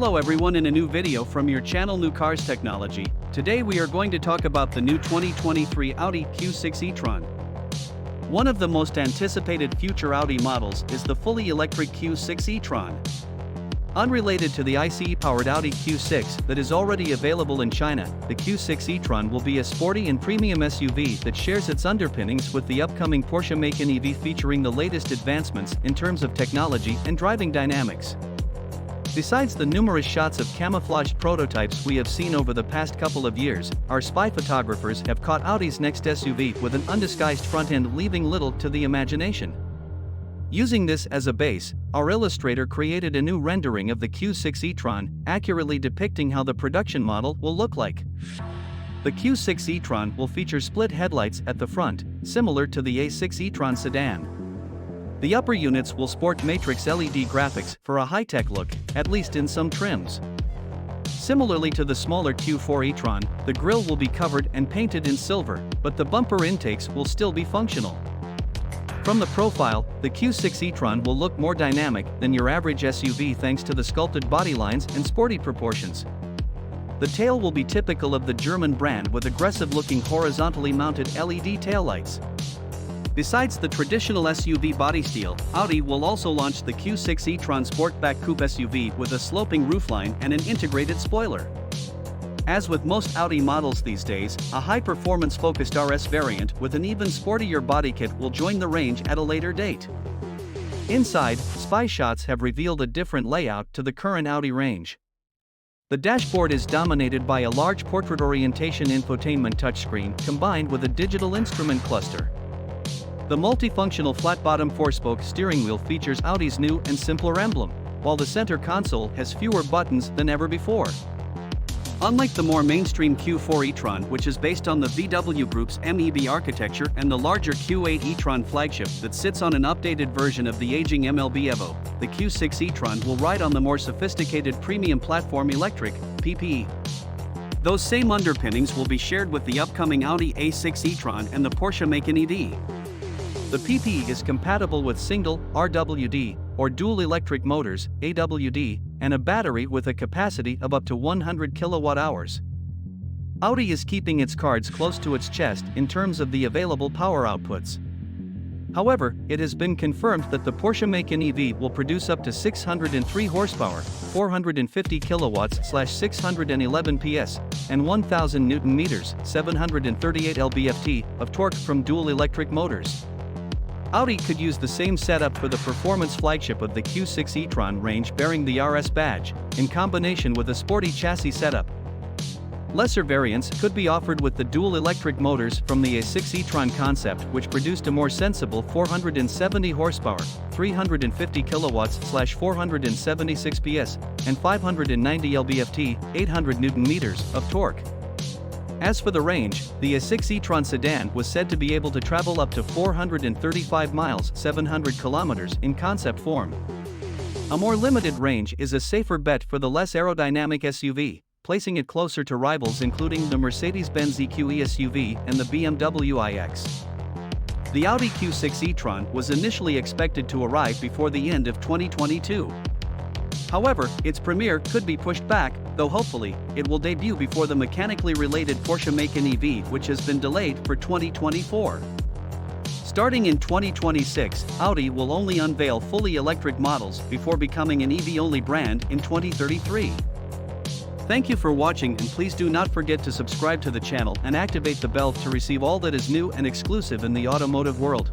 Hello everyone, in a new video from your channel New Cars Technology. Today we are going to talk about the new 2023 Audi Q6 e-tron. One of the most anticipated future Audi models is the fully electric Q6 e-tron. Unrelated to the ICE-powered Audi Q6 that is already available in China, the Q6 e-tron will be a sporty and premium SUV that shares its underpinnings with the upcoming Porsche Macan EV, featuring the latest advancements in terms of technology and driving dynamics. Besides the numerous shots of camouflaged prototypes we have seen over the past couple of years, our spy photographers have caught Audi's next SUV with an undisguised front end, leaving little to the imagination. Using this as a base, our illustrator created a new rendering of the Q6 e-tron, accurately depicting how the production model will look like. The Q6 e-tron will feature split headlights at the front, similar to the A6 e-tron sedan. The upper units will sport matrix LED graphics for a high-tech look, at least in some trims. Similarly to the smaller Q4 e-tron, the grille will be covered and painted in silver, but the bumper intakes will still be functional. From the profile, the Q6 e-tron will look more dynamic than your average SUV thanks to the sculpted body lines and sporty proportions. The tail will be typical of the German brand, with aggressive-looking horizontally mounted LED taillights. Besides the traditional SUV body style, Audi will also launch the Q6 e-tron Sportback Coupe SUV with a sloping roofline and an integrated spoiler. As with most Audi models these days, a high-performance focused RS variant with an even sportier body kit will join the range at a later date. Inside, spy shots have revealed a different layout to the current Audi range. The dashboard is dominated by a large portrait orientation infotainment touchscreen combined with a digital instrument cluster. The multifunctional flat-bottom 4-spoke steering wheel features Audi's new and simpler emblem, while the center console has fewer buttons than ever before. Unlike the more mainstream Q4 e-tron, which is based on the VW Group's MEB architecture, and the larger Q8 e-tron flagship that sits on an updated version of the aging MLB Evo, the Q6 e-tron will ride on the more sophisticated Premium Platform Electric (PPE). Those same underpinnings will be shared with the upcoming Audi A6 e-tron and the Porsche Macan EV. The PPE is compatible with single, RWD, or dual electric motors, AWD, and a battery with a capacity of up to 100 kWh. Audi is keeping its cards close to its chest in terms of the available power outputs. However, it has been confirmed that the Porsche Macan EV will produce up to 603 horsepower, 450 kilowatts/611 PS, and 1000 Newton meters, 738 lb-ft, of torque from dual electric motors. Audi could use the same setup for the performance flagship of the Q6 e-tron range, bearing the RS badge, in combination with a sporty chassis setup. Lesser variants could be offered with the dual electric motors from the A6 e-tron concept, which produced a more sensible 470 horsepower, 350 kilowatts/476 PS, and 590 lb-ft, 800 Newton meters, of torque. As for the range, the A6 e-tron sedan was said to be able to travel up to 435 miles, 700 kilometers, in concept form. A more limited range is a safer bet for the less aerodynamic SUV, placing it closer to rivals including the Mercedes-Benz EQE SUV and the BMW iX. The Audi Q6 e-tron was initially expected to arrive before the end of 2022. However, its premiere could be pushed back, though hopefully, it will debut before the mechanically related Porsche Macan EV, which has been delayed for 2024. Starting in 2026, Audi will only unveil fully electric models before becoming an EV-only brand in 2033. Thank you for watching, and please do not forget to subscribe to the channel and activate the bell to receive all that is new and exclusive in the automotive world.